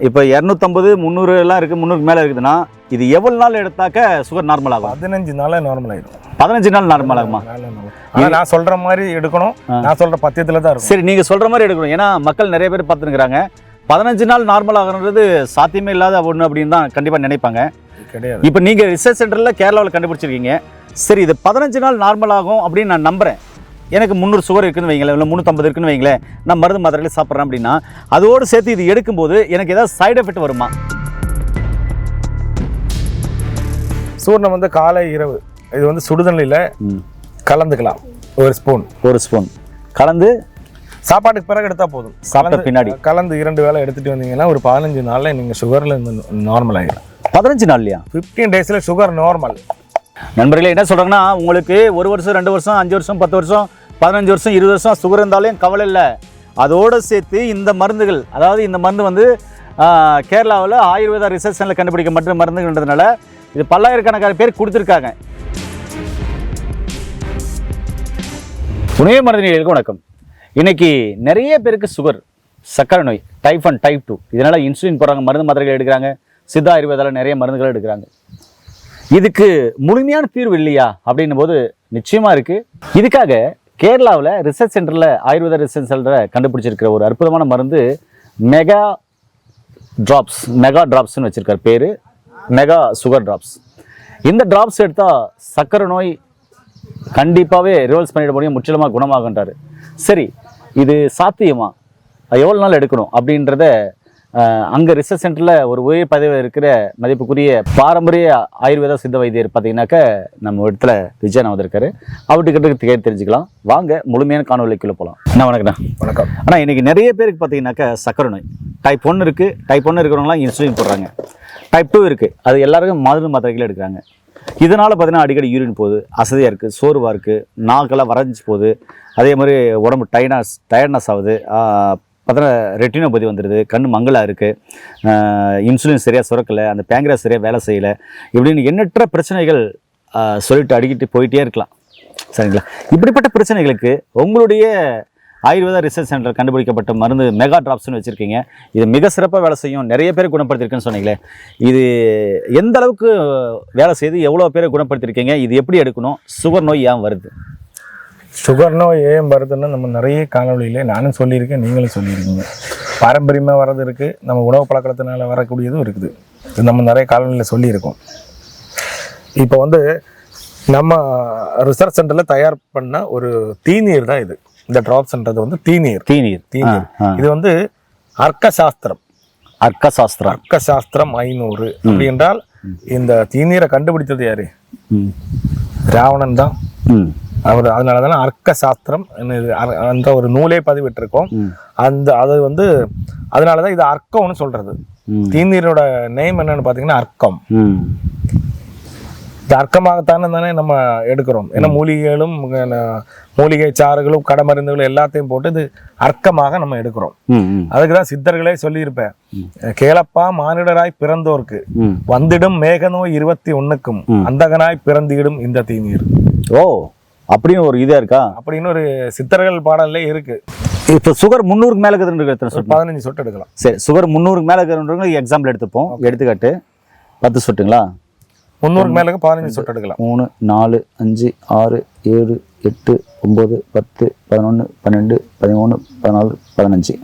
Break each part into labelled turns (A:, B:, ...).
A: இப்போ 250 300 எல்லாம் இருக்குது, 300 மேலே இருக்குதுன்னா இது எவ்வளோ நாள் எடுத்தாக்க சுகர் நார்மல் ஆகும்?
B: 15 நாளில் நார்மல் ஆகிடும்.
A: 15 நாள் நார்மல் ஆகுமா?
B: ஆனால் நான் சொல்கிற மாதிரி எடுக்கணும், நான் சொல்கிற பத்தியத்தில் தான் இருக்கும்.
A: சரி, நீங்கள் சொல்கிற மாதிரி எடுக்கணும். ஏன்னா மக்கள் நிறைய பேர் பார்த்துருக்குறாங்க 15 நாள் நார்மல் ஆகுறது சாத்தியமே இல்லாத ஒன்று அப்படின்னு தான் கண்டிப்பாக நினைப்பாங்க.
B: கிடையாது.
A: இப்போ நீங்கள் ரிசர்ச் சென்டரில் கேரளாவில் கண்டுபிடிச்சிருக்கீங்க. சரி, இது 15 நாள் நார்மல் ஆகும் அப்படின்னு நான் நம்புகிறேன். எனக்கு 300 சுகர் இருக்குன்னு வைங்களேன், இல்லை 350 இருக்குன்னு வைங்களேன், நான் மருந்து மாத்திரைகளை சாப்பிட்றேன் அப்படின்னா அதோடு சேர்த்து இது எடுக்கும்போது எனக்கு ஏதாவது சைடு எஃபெக்ட் வருமா?
B: சூர்ணம் வந்து காலை இரவு இது வந்து சுடுதண்ணியில் கலந்துக்கலாம். ஒரு ஸ்பூன் கலந்து
A: சாப்பாட்டுக்கு பிறகு எடுத்தால் போதும். சாப்பிட்ட பின்னாடி
B: கலந்து 2 வேளை எடுத்துகிட்டு வந்தீங்கன்னா ஒரு 15 நாளில் நீங்கள் சுகரில் நார்மல் ஆகிடும்.
A: 15 நாள்லையா?
B: 15 டேஸில் சுகர் நார்மல்.
A: நண்பர்களே, என்ன சொல்கிறாங்கன்னா, உங்களுக்கு 1 வருஷம் 2 வருஷம் 5 வருஷம் 10 வருஷம் 15 வருஷம் 20 வருஷம் சுகர் இருந்தாலும் கவலை இல்லை. அதோடு சேர்த்து இந்த மருந்துகள், அதாவது இந்த மருந்து வந்து கேரளாவில் ஆயுர்வேதா ரிசர்ச் சென்டரில் கண்டுபிடிக்கப்பட்ட மருந்துகள்ன்றதுனால இது பல்லாயிரக்கணக்கான பேர் கொடுத்துருக்காங்க. உணவு மருந்துகளுக்கு வணக்கம். இன்னைக்கு நிறைய பேருக்கு சுகர், சர்க்கரை நோய், டைப் 1 டைப் 2, இதனால் இன்சுலின் போடுறாங்க, மருந்து மாத்திரைகள் எடுக்கிறாங்க, சித்தா ஆயுர்வேதாவில் நிறைய மருந்துகள் எடுக்கிறாங்க. இதுக்கு முழுமையான தீர்வு இல்லையா அப்படின்னும் போது நிச்சயமாக இருக்குது. இதுக்காக கேரளாவில் ரிசர்ச் சென்டரில் ஆயுர்வேதா ரிசர்ச் சென்டரில் கண்டுபிடிச்சிருக்கிற ஒரு அற்புதமான மருந்து மெகா ட்ராப்ஸ்ன்னு வச்சுருக்கார் பேர், மெகா சுகர் ட்ராப்ஸ். இந்த ட்ராப்ஸ் எடுத்தால் சர்க்கரை நோய் கண்டிப்பாகவே ரிவர்ஸ் பண்ணிட முடியும், முற்றிலுமாக குணமாகன்றார். சரி, இது சாத்தியமா? எவ்வளோ நாள் எடுக்கணும் அப்படின்றத அங்கே ரிசர்ச் சென்டரில் ஒரு உயர் பதவியில் இருக்கிற மதிப்புக்குரிய பாரம்பரிய ஆயுர்வேதா சித்த வைத்தியர் பார்த்தீங்கன்னாக்க நம்ம இடத்துல விஜயன் வந்திருக்காரு. அவர்கிட்ட கேட்டு தெரிஞ்சுக்கலாம். வாங்க முழுமையான காணொலிக்குள்ளே போகலாம். என்ன வணக்கண்ணா?
B: வணக்கம்.
A: ஆனால் இன்றைக்கி நிறைய பேருக்கு பார்த்தீங்கன்னாக்கா சர்க்கரை நோய் டைப் 1 இருக்குது. டைப் 1 இருக்கிறவங்களாம் இன்சுலின் போடுறாங்க. டைப் 2 இருக்குது, அது எல்லாருக்கும் மருந்து மாத்திரைகள் எடுக்கிறாங்க. இதனால் பார்த்தீங்கன்னா அடிக்கடி யூரின் போகுது, அசதியாக இருக்குது, சோர்வாக இருக்குது, நாக்கெல்லாம் வரைஞ்சி போகுது, அதே மாதிரி உடம்பு டயர்ட்னஸ் ஆகுது, பார்த்தோன்னா ரெட்டினோபதி வந்துடுது, கண் மங்கலாக இருக்குது, இன்சுலின் சரியாக சுரக்கலை, அந்த பேங்க்ரியாஸ் சரியாக வேலை செய்யலை, இப்படின்னு எண்ணற்ற பிரச்சனைகள் சொல்லிட்டு அடிக்கிட்டு போயிட்டே இருக்கலாம். சரிங்களா? இப்படிப்பட்ட பிரச்சனைகளுக்கு உங்களுடைய ஆயுர்வேதா ரிசர்ச் சென்டர் கண்டுபிடிக்கப்பட்ட மருந்து மெகா ட்ராப்ஸ்னு வச்சுருக்கீங்க. இது மிக சிறப்பாக வேலை செய்யும், நிறைய பேர் குணப்படுத்திருக்குன்னு சொன்னீங்களே, இது எந்த அளவுக்கு வேலை செய்து எவ்வளோ பேரை குணப்படுத்திருக்கீங்க? இது எப்படி எடுக்கணும்? சுகர் நோய் ஏன் வருது?
B: சுகர் நோய் ஏன் வருதுன்னு நம்ம நிறைய காணொலியில் நானும் சொல்லியிருக்கேன், நீங்களும் சொல்லியிருக்கீங்க. பாரம்பரியமாக வர்றது இருக்குது, நம்ம உணவு பழக்கத்தினால வரக்கூடியதும் இருக்குது. இது நம்ம நிறைய காணொலியில் சொல்லியிருக்கோம். இப்போ வந்து நம்ம ரிசர்ச் சென்டரில் தயார் பண்ண ஒரு தீநீர் தான் இது. இந்த ட்ராப்ஸ்ன்றது வந்து தீநீர். இது வந்து அர்க்க சாஸ்திரம் 500 அப்படி என்றால் இந்த தீநீரை கண்டுபிடித்தது யாரு? ராவணன் தான். அவர் அதனால தானே அர்க்க சாஸ்திரம் அந்த ஒரு நூலே பதிவிட்டிருக்கோம். அது வந்து அதனாலதான் இது அர்க்கம்னு சொல்றது. தீநீரோட நேம் என்னன்னு பாத்தீங்கன்னா அர்க்கம். இது அர்க்கமாகத்தானே நம்ம எடுக்கிறோம். ஏன்னா மூலிகைகளும் மூலிகை சாறுகளும் கடமருந்துகளும் எல்லாத்தையும் போட்டு இது அர்க்கமாக நம்ம எடுக்கிறோம். அதுக்குதான் சித்தர்களே சொல்லியிருப்பேன், கேளப்பா மானிடராய் பிறந்தோர்க்கு வந்திடும் மேகநோய் 21க்கும் அந்தகனாய் பிறந்திடும் இந்த தீநீர்.
A: ஓ, அப்படின்னு ஒரு இதா இருக்கா?
B: அப்படின்னு ஒரு சித்தர்கள் பாடல்ல இருக்கு.
A: இப்போ சுகர் 300க்கு மேலே இருக்குதுன்னு
B: 15 சொட்டு எடுக்கலாம்.
A: சரி, சுகர் 300க்கு மேலே இருக்குதுன்றவங்க எக்ஸாம்பிள் எடுத்துப்போம். எடுத்துக்காட்டு 10 சொட்டுங்களா?
B: 300க்கு மேலே 15 சொட்டு எடுக்கலாம்.
A: 3 4 5 6 7 8 9 10 11 12 13 14 15.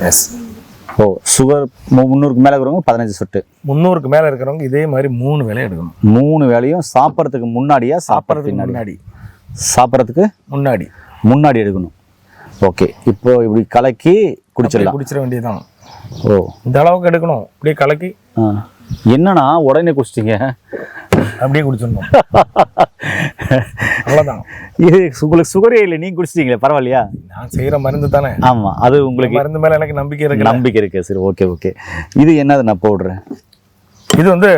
B: எஸ்.
A: ஓ, சுகர் 300க்கு மேலே இருக்கிறவங்க 15 சொட்டு.
B: 300க்கு மேலே இருக்கிறவங்க இதே மாதிரி 3 வேளை எடுக்கணும்.
A: 3 வேளையும் சாப்பிட்றதுக்கு முன்னாடியா சாப்பிட்றதுக்கு முன்னாடி? சாப்பிட்றதுக்கு முன்னாடி எடுக்கணும். ஓகே, இப்போ இப்படி கலக்கி குடிச்சிட
B: வேண்டியதுதான்.
A: ஓ,
B: இந்த அளவுக்கு எடுக்கணும். இப்படியே கலக்கி
A: என்னன்னா உடனே குடிச்சிட்டீங்க,
B: அப்படியே குடிச்சிடணும். அவ்வளோதான்.
A: இது உங்களுக்கு சுகரே இல்லை, நீங்க குடிச்சிட்டீங்களே, பரவாயில்லையா?
B: நான் செய்யற மருந்து தானே.
A: ஆமா, அது உங்களுக்கு
B: மருந்து மேல எனக்கு நம்பிக்கை
A: இருக்கு. சரி, ஓகே. இது என்னது நான் போடுறேன்?
B: இது வந்து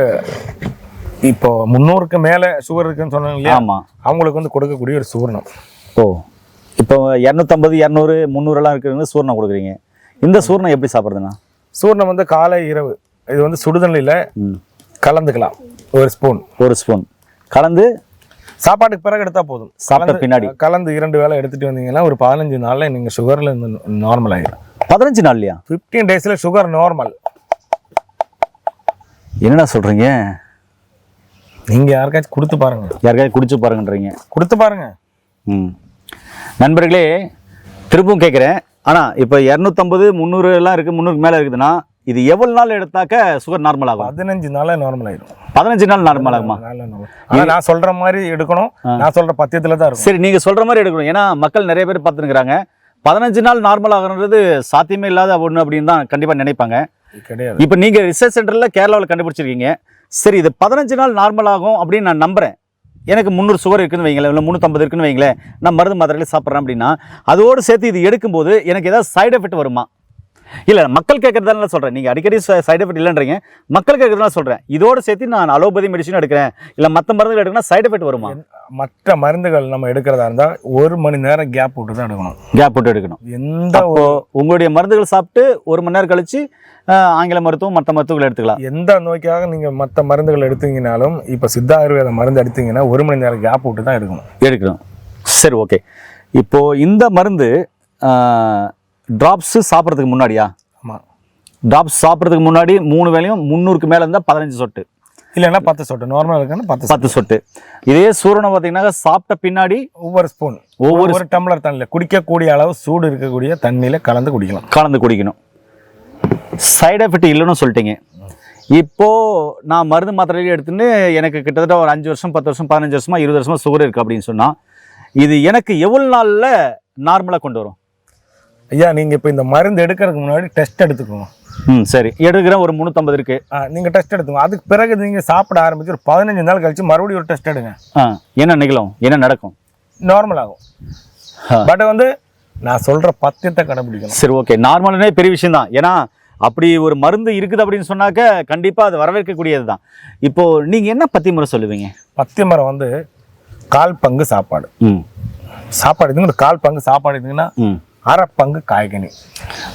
B: இப்போ 300க்கு மேல சுகர் இருக்குன்னு சொன்னாங்க இல்லையா?
A: ஆமா,
B: அவங்களுக்கு வந்து கொடுக்கக்கூடிய ஒரு சூர்ணம்.
A: ஓ, இப்போ 250 200 300 எல்லாம் இருக்கிறவங்க சூர்ணம் கொடுக்குறீங்க. இந்த சூர்ணம் எப்படி சாப்பிட்றதுண்ணா?
B: சூர்ணம் வந்து காலை இரவு இது வந்து சுடுதண்ணியில் கலந்துக்கலாம். ஒரு ஸ்பூன் கலந்து சாப்பாட்டுக்கு பிறகு எடுத்தால் போதும். சாப்பிட்ட பின்னாடி கலந்து 2 வேளை எடுத்துகிட்டு வந்தீங்கன்னா ஒரு 15 நாளில் நீங்கள் சுகரில் நார்மல் ஆகிடும்.
A: 15 நாள்லையா?
B: 15 டேஸில் சுகர் நார்மல்.
A: என்னடா சொல்கிறீங்க?
B: நீங்கள் யாருக்காச்சும் கொடுத்து பாருங்க,
A: யாருக்காவது குடிச்சு பாருங்கன்றீங்க.
B: கொடுத்து பாருங்க.
A: ம். நண்பர்களே, திரும்பவும் கேட்குறேன். ஆனால் இப்போ 250 300 எல்லாம் இருக்குது, 300க்கு மேலே இருக்குதுன்னா இது எவ்வளோ நாள் எடுத்தாக்க சுகர் நார்மல் ஆகும்?
B: 15 நாளில் நார்மல் ஆயிடும்.
A: 15 நாள் நார்மல் ஆகுமா?
B: ஆனால் நான் சொல்கிற மாதிரி எடுக்கணும், நான் சொல்கிற பத்தியத்தில் தான் இருக்கும்.
A: சரி, நீங்கள் சொல்கிற மாதிரி எடுக்கணும். ஏன்னா மக்கள் நிறைய பேர் பார்த்துருக்குறாங்க 15 நாள் நார்மல் ஆகுறது சாத்தியமே இல்லாத ஒன்று அப்படின்னு தான் கண்டிப்பாக நினைப்பாங்க.
B: கிடையாது.
A: இப்போ நீங்கள் ரிசர்ச் சென்டரில் கேரளாவில் கண்டுபிடிச்சிருக்கீங்க. சரி, இது 15 நாள் நார்மல் ஆகும் அப்படின்னு நான் நம்புகிறேன். எனக்கு 300 சுகர் இருக்குன்னு வைங்களேன், இல்லை 350 இருக்குன்னு வைங்களேன், நான் மருந்து மாத்திரைகளை சாப்பிட்றேன் அப்படின்னா அதோடு சேர்த்து இது எடுக்கும்போது எனக்கு ஏதாவது சைடு எஃபெக்ட் வருமா? இல்லை, மக்கள் கேட்குறதால சொல்கிறேன். நீங்கள் அடிக்கடி சைடு எஃபெக்ட் இல்லைன்றீங்க, மக்கள் கேட்குறதுனால சொல்கிறேன். இதோடு சேர்த்து நான் அலோபதி மெடிசன் எடுக்கிறேன், இல்லை மற்ற மருந்துகள் எடுக்கணும், சைடு எஃபெக்ட் வருமா?
B: மற்ற மருந்துகள் நம்ம எடுக்கிறதா இருந்தால் 1 மணி நேரம் கேப் விட்டு தான் எடுக்கணும்.
A: கேப் விட்டு எடுக்கணும்.
B: எந்த
A: உங்களுடைய மருந்துகள் சாப்பிட்டு 1 மணி நேரம் கழிச்சு ஆங்கில மருத்துவம் மற்ற மருத்துவங்களை எடுத்துக்கலாம்.
B: எந்த நோய்க்காக நீங்கள் மற்ற மருந்துகள் எடுத்தீங்கனாலும் இப்போ சித்த ஆயுர்வேத மருந்து எடுத்தீங்கன்னா 1 மணி நேரம் கேப் விட்டு தான் எடுக்கணும். சரி, ஓகே. இப்போது இந்த மருந்து ட்ராப்ஸு சாப்பிட்றதுக்கு முன்னாடியா? ஆமாம்,
A: ட்ராப்ஸ் சாப்பிட்றதுக்கு முன்னாடி 3 வேளையும் 300க்கு மேலே இருந்தால் 15 சொட்டு,
B: இல்லைன்னா 10 சொட்டு. நார்மலாக இருக்குன்னா 10
A: சொட்டு. இதே சூரணம் பார்த்தீங்கன்னா சாப்பிட்ட பின்னாடி
B: ஒவ்வொரு ஸ்பூன், ஒவ்வொரு டம்ளர் தண்ணியில் குடிக்கக்கூடிய அளவு சூடு இருக்கக்கூடிய தண்ணியில் கலந்து குடிக்கணும். சைடு எஃபெக்ட் இல்லைன்னு சொல்லிட்டீங்க. இப்போது நான் மருந்து மாத்திரையில எடுத்துன்னு எனக்கு கிட்டத்தட்ட ஒரு 5 வருஷம் 10 வருஷம் 15 வருஷமா 20 வருஷமா சுகர் இருக்குது அப்படின்னு சொன்னால் இது எனக்கு எவ்வளோ நாளில் நார்மலாக கொண்டு வரும்? ஐயா, நீங்கள் இப்போ இந்த மருந்து எடுக்கிறதுக்கு முன்னாடி டெஸ்ட் எடுத்துக்கோங்க.
A: சரி, எடுக்கிறேன். ஒரு 350 இருக்குது.
B: நீங்கள் டெஸ்ட் எடுத்துக்கோங்க. அதுக்கு பிறகு நீங்கள் சாப்பிட ஆரம்பிச்சு ஒரு 15 நாள் கழிச்சு மறுபடியும் ஒரு டெஸ்ட் எடுங்க.
A: என்ன நிகழும், என்ன நடக்கும்?
B: நார்மல் ஆகும். பட் நான் சொல்கிற பத்தியத்தை கடைபிடிக்கணும்.
A: சரி, ஓகே. நார்மல்னே பெரிய விஷயம் தான். ஏன்னா அப்படி ஒரு மருந்து இருக்குது அப்படின்னு சொன்னாக்க கண்டிப்பாக அது வரவேற்கக்கூடியது தான். இப்போது நீங்கள் என்ன பத்தி முறை சொல்லுவீங்க?
B: பத்திய மரம் 1/4 பங்கு சாப்பாடு. இதுங்க 1/4 பங்கு சாப்பாடு இதுங்கன்னா 1/2 பங்கு காய்கனி.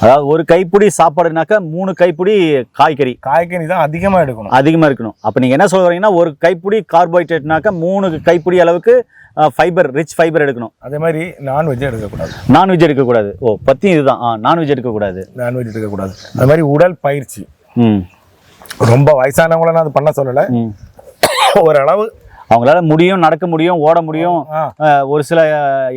A: அதாவது ஒரு கைப்பிடி சாப்பாடுனாக்கா 3 கைப்பிடி காய்கறி
B: தான் அதிகமாக
A: இருக்கணும். அப்போ நீங்கள் என்ன சொல்கிறீங்கன்னா ஒரு கைப்பிடி கார்போஹைட்ரேட்னாக்கா 3 கைப்பிடி அளவுக்கு ரிச் ஃபைபர் எடுக்கணும்.
B: அதே மாதிரி நான்வெஜ் எடுக்கக்கூடாது.
A: ஓ, பத்தி இதுதான். நான்வெஜ் எடுக்கக்கூடாது.
B: அது மாதிரி உடல் பயிற்சி. ரொம்ப வயசானவங்கள நான் அது பண்ண சொல்லலை. ஓரளவு
A: அவங்களால முடியும், நடக்க முடியும், ஓட முடியும், ஒரு சில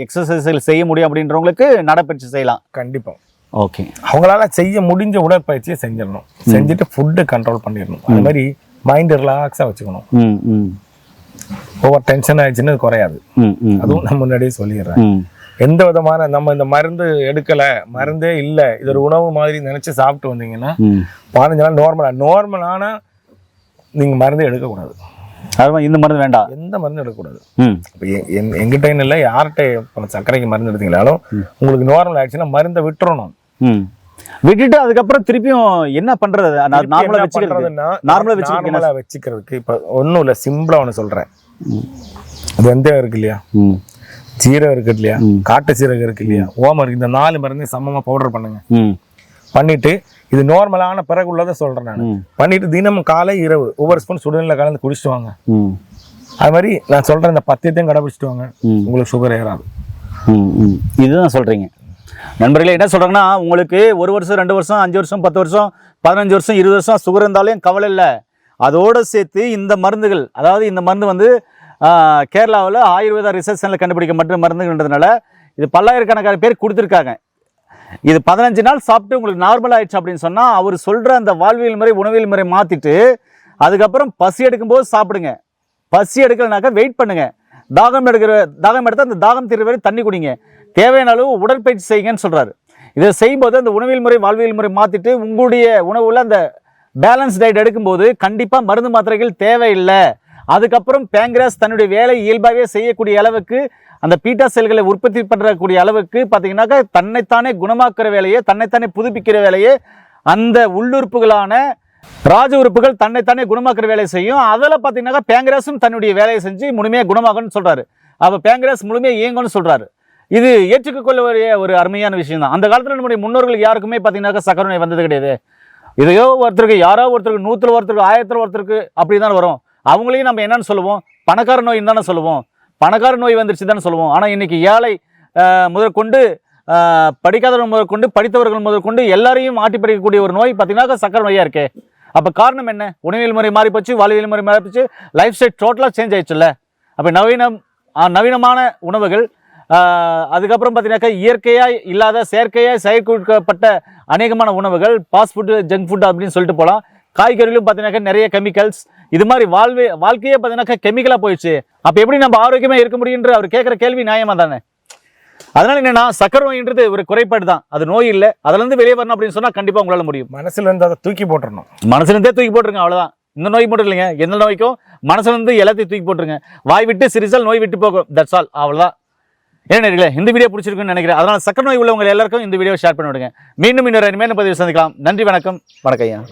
A: எக்ஸசைஸ்கள் செய்ய முடியும் அப்படின்றவங்களுக்கு நடைப்பயிற்சி செய்யலாம்.
B: கண்டிப்பாக.
A: ஓகே.
B: அவங்களால செய்ய முடிஞ்ச உடற்பயிற்சியை செஞ்சிடணும். செஞ்சுட்டு ஃபுட்டு கண்ட்ரோல் பண்ணிடணும். அது மாதிரி மைண்ட் ரிலாக்ஸாக வச்சுக்கணும். ஓவர் டென்ஷன் ஆயிடுச்சுன்னு குறையாது. அதுவும் நான் முன்னாடியே சொல்லிடுறேன். எந்த விதமான நம்ம இந்த மருந்து எடுக்கலை, மருந்தே இல்லை, இது ஒரு உணவு மாதிரி நினச்சி சாப்பிட்டு வந்தீங்கன்னா 15 நாள் நார்மலான நீங்கள் மருந்தே எடுக்கக்கூடாது.
A: அது இந்த மருந்து வேண்டாம்,
B: எந்த மருந்து எடுக்கக்கூடாது. இப்போ எங்கிட்ட இல்லை, யார்கிட்ட சர்க்கரைக்கு மருந்து எடுத்தீங்களாலும் உங்களுக்கு நார்மல் ஆயிடுச்சுன்னா மருந்தை விட்டுறணும்.
A: விட்டுட்டு அதுக்கப்புறம் திருப்பியும் என்ன பண்றது? நார்மலா
B: வச்சுக்கிறதுக்கு இப்போ ஒன்றும் இல்லை, சிம்பிளா ஒன்று சொல்றேன். அது வெந்தயம் இருக்கு இல்லையா, ஜீரகம் இருக்கு இல்லையா, காட்டு சீரகம் இருக்கு இல்லையா, ஓமம் இருக்கு. இந்த 4 மருந்து சமமா பவுடர் பண்ணுங்க. பண்ணிட்டு இது நார்மலான பிறகு உள்ளதை சொல்றேன் நான். பண்ணிட்டு தினமும் காலை இரவு ஒவ்வொரு ஸ்பூன் சுடுநீர்ல கலந்து குடிச்சிட்டு வாங்க. அது மாதிரி நான் சொல்றேன், இந்த பத்தியத்தையும் கடைபிடிச்சிட்டு வாங்க, உங்களுக்கு சுகர் ஏறாது.
A: இதுதான் சொல்றீங்க. நண்பர்களே, என்ன சொல்றாங்கன்னா, உங்களுக்கு 1 வருஷம் 2 வருஷம் 5 வருஷம் 10 வருஷம் 15 வருஷம் 20 வருஷம் சுகர் இருந்தாலும் கவலை இல்லை. அதோடு சேர்த்து இந்த மருந்துகள், அதாவது இந்த மருந்து கேரளாவில் ஆயுர்வேதா ரிசர்ச் சென்டரில் கண்டுபிடிக்க மட்டும் மருந்துகள்ன்றதுனால இது பல்லாயிரக்கணக்கான பேர் கொடுத்துருக்காங்க. இது 15 நாள் சாப்பிட்டு உங்களுக்கு நார்மல் ஆயிடுச்சு அப்படின்னு சொன்னால் அவர் சொல்கிற அந்த வாழ்வியல் முறை உணவியல் முறை மாற்றிட்டு அதுக்கப்புறம் பசி எடுக்கும்போது சாப்பிடுங்க. பசி எடுக்கலைனாக்கா வெயிட் பண்ணுங்க. தாகம் எடுத்தால் அந்த தாகம் தீர்வு வரை தண்ணி குடிங்க. தேவையான அளவு உடற்பயிற்சி செய்யுங்கன்னு சொல்கிறாரு. இதை செய்யும்போது அந்த உணவியல் முறை வாழ்வியல் முறை மாற்றிட்டு உங்களுடைய உணவில் அந்த பேலன்ஸ் டயட் எடுக்கும்போது கண்டிப்பாக மருந்து மாத்திரைகள் தேவையில்லை. அதுக்கப்புறம் பேங்க்ராஸ் தன்னுடைய வேலை இயல்பாகவே செய்யக்கூடிய அளவுக்கு, அந்த பீட்டா செல்களை உற்பத்தி பண்ணக்கூடிய அளவுக்கு பார்த்தீங்கன்னாக்கா தன்னைத்தானே குணமாக்குற வேலையை, தன்னைத்தானே புதுப்பிக்கிற வேலையை அந்த உள்ளுறுப்புகளான ராஜ உறுப்புகள் தன்னைத்தானே குணமாக்குற வேலையை செய்யும். அதில் பார்த்தீங்கன்னாக்கா பேங்க்ராஸும் தன்னுடைய வேலையை செஞ்சு முழுமையாக குணமாகணும்னு சொல்கிறாரு. அப்போ பேங்க்ராஸ் முழுமையாக இயங்கும்னு சொல்கிறாரு. இது ஏற்றுக்கொள்ளக்கூடிய ஒரு அருமையான விஷயம் தான். அந்த காலத்தில் நம்முடைய முன்னோர்களுக்கு யாருக்குமே பார்த்தீங்கன்னாக்கா சக்கரை நோய் வந்தது கிடையாது. இதையோ ஒருத்தருக்கு, யாரோ ஒருத்தருக்கு, 100ல் ஒருத்தருக்கு, 1000ல் ஒருத்தருக்கு அப்படி தான் வரும். அவங்களையும் நம்ம என்னன்னு சொல்லுவோம்? பணக்கார நோயின்னு தானே சொல்லுவோம். பணக்கார நோய் வந்துருச்சு தானே சொல்லுவோம். ஆனால் இன்னைக்கு ஏழை முதற்கொண்டு, படிக்காதவர்கள் முதற்கொண்டு, படித்தவர்கள் முதற்கொண்டு எல்லாரையும் ஆட்டி படிக்கக்கூடிய ஒரு நோய் பார்த்தீங்கன்னாக்கா சக்கரை நோயாக இருக்கே. அப்போ காரணம் என்ன? உணவியல் முறை மாறி போச்சு, வாழ்வியல் முறை மாறி போச்சு, லைஃப் ஸ்டைல் டோட்டலாக சேஞ்ச் ஆயிடுச்சுல்ல. அப்போ நவீனமான உணவுகள், அதுக்கப்புறம் பார்த்தீங்கன்னாக்கா இயற்கையாக இல்லாத செயற்கையாக செயற்கூட்கப்பட்ட அநேகமான உணவுகள், ஃபாஸ்ட் ஃபுட்டு, ஜங்க் ஃபுட் அப்படின்னு சொல்லிட்டு போகலாம். காய்கறிகளும் பார்த்தீங்கன்னாக்கா நிறைய கெமிக்கல்ஸ், இது மாதிரி வாழ்க்கையே பார்த்தீங்கன்னாக்கா கெமிக்கலாக போயிடுச்சு. அப்போ எப்படி நம்ம ஆரோக்கியமாக இருக்க முடியுன்ற அவர் கேட்குற கேள்வி நியாயமாக தானே? அதனால என்னன்னா, சக்கரை நோயின்றது ஒரு குறைபாடு தான், அது நோய் இல்லை. அதுலேருந்து வெளியே வரணும் அப்படின்னு சொன்னால் கண்டிப்பாக உங்களால் முடியும்.
B: மனசுல இருந்து அதை தூக்கி போட்டுறணும்.
A: மனசுலேருந்தே தூக்கி போட்டுருங்க, அவ்வளோதான். இந்த நோய் மட்டும் இல்லைங்க, எந்த நோய்க்கும் மனசுலேருந்து எல்லாத்தையும் தூக்கி போட்டுருங்க. வாய் விட்டு சிரிச்சால் நோய் விட்டு போகும், தட்ஸ் ஆல், அவ்வளோதான். ஏன்னா இருக்கல இந்த வீடியோ பிடிச்சிருக்குன்னு நினைக்கிறேன். அதனால் சக்கரை நோய் உள்ளவங்க எல்லாருக்கும் இந்த வீடியோ ஷேர் பண்ணி விடுங்க. மீண்டும் இன்னொரு அருமையான பதிவு சந்திக்கலாம். நன்றி, வணக்கம். வணக்கம் ஐயா.